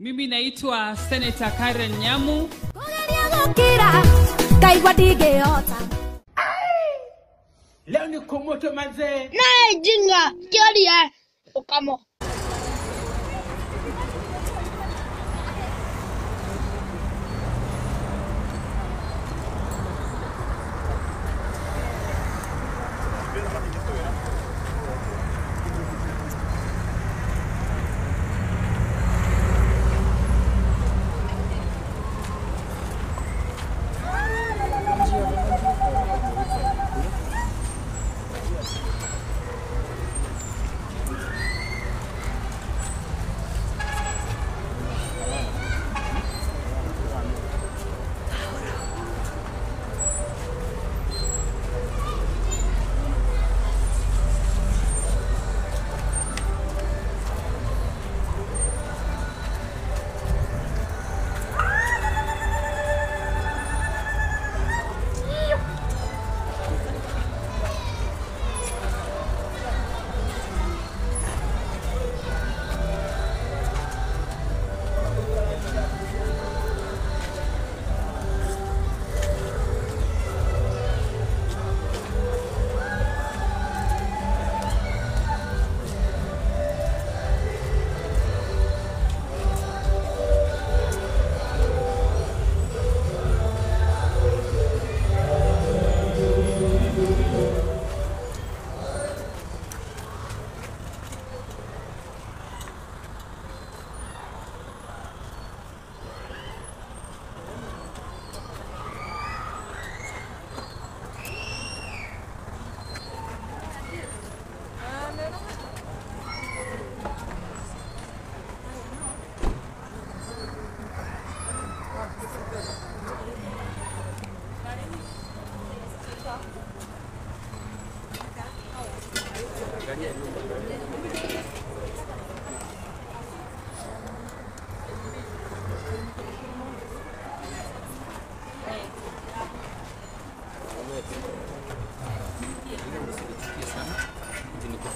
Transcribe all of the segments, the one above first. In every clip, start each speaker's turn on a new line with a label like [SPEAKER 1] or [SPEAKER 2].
[SPEAKER 1] Mimi naitwa Senator Karen Nyamu.
[SPEAKER 2] Leo ni kumoto manze.
[SPEAKER 3] Na jinga, kiali ya ukamo.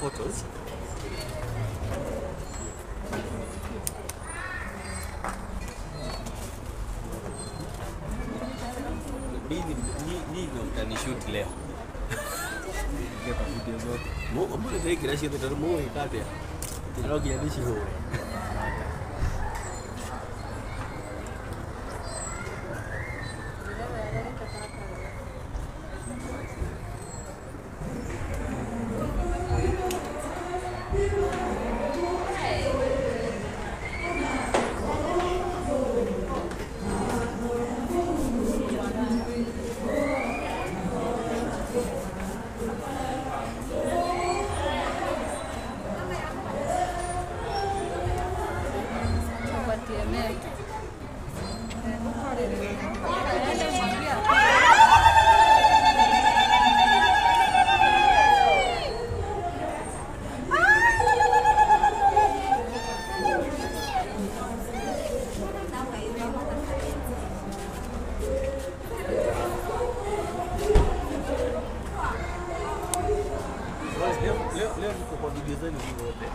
[SPEAKER 4] Photos. Ni utanishoot leo.
[SPEAKER 5] Ngeka video zote.
[SPEAKER 4] Mbona kila shida tutamu ikate. Ndio kiadishi huo. Leo niko kwa video zenu wote.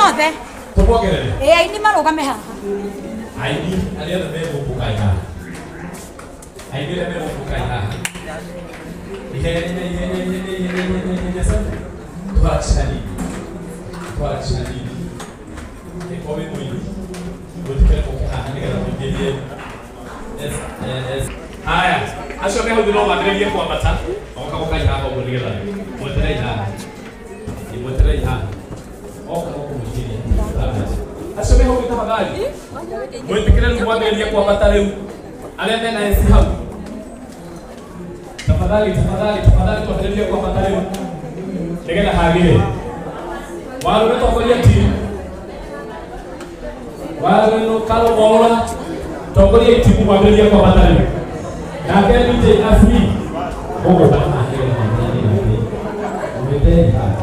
[SPEAKER 3] mothe.
[SPEAKER 6] Tumuongerere.
[SPEAKER 3] Aini marugame haha.
[SPEAKER 6] Aini arĩa megũmbũka haha. Aini arĩa megũmbũka haha. Ihenya sana. Twachani. Ikowe mwili. Ngotikere kwa haha nĩgetha tũingĩrie. Haya, acio mehũthũ no mambĩrĩrie kwambata. Oka haha ũguo nĩgetha mweterei haha. Mweterei haha. Oka mũingĩrie. Acio mehũthũ tafadhali. Mwetekere mwambĩrĩrie kwambata rĩu. Arĩa mena esi hau. Tafadhali twambĩrĩrie kwambata rĩu. Nĩgetha hagĩre. Waru nĩtongoria timu. Waru no kalo mora. Tongoria timu mwambĩrĩrie kwambata rĩu. Nake DJ Asmi. Ogo bana hagĩre. Mweterei haha.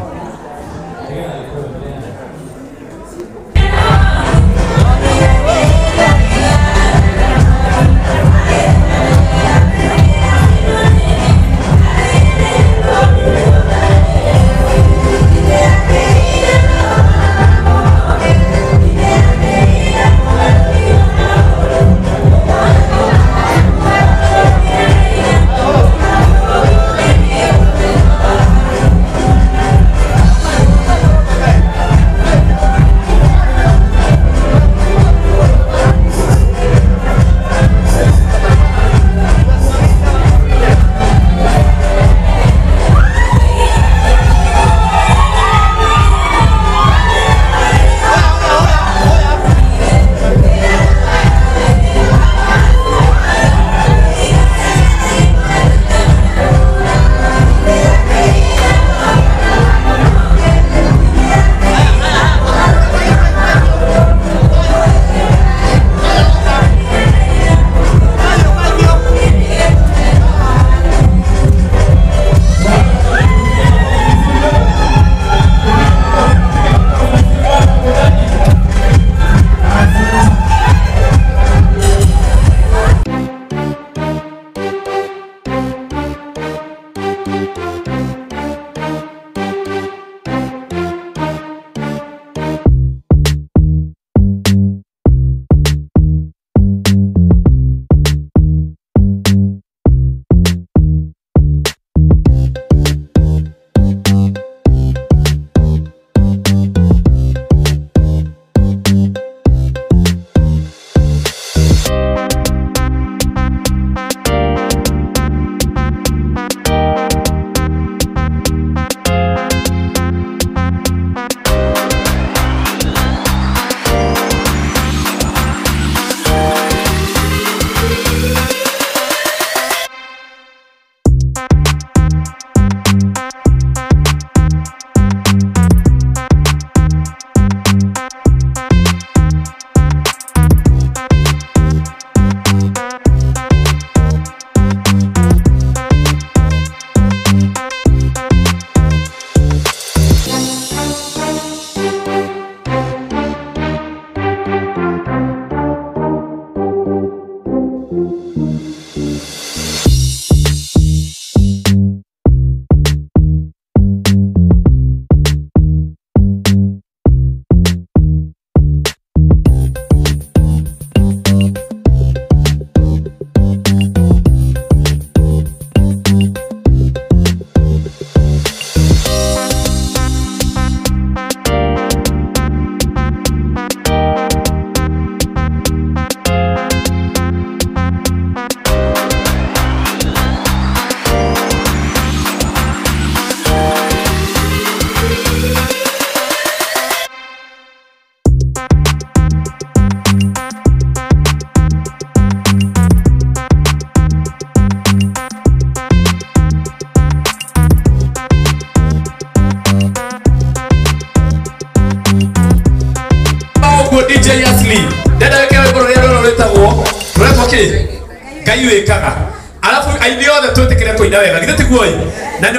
[SPEAKER 6] DJ Asli dada weke wegoro rero no retagwo retwo ki Ngai wekaga alafu aini othe twetikire kuina wega githeti guoi na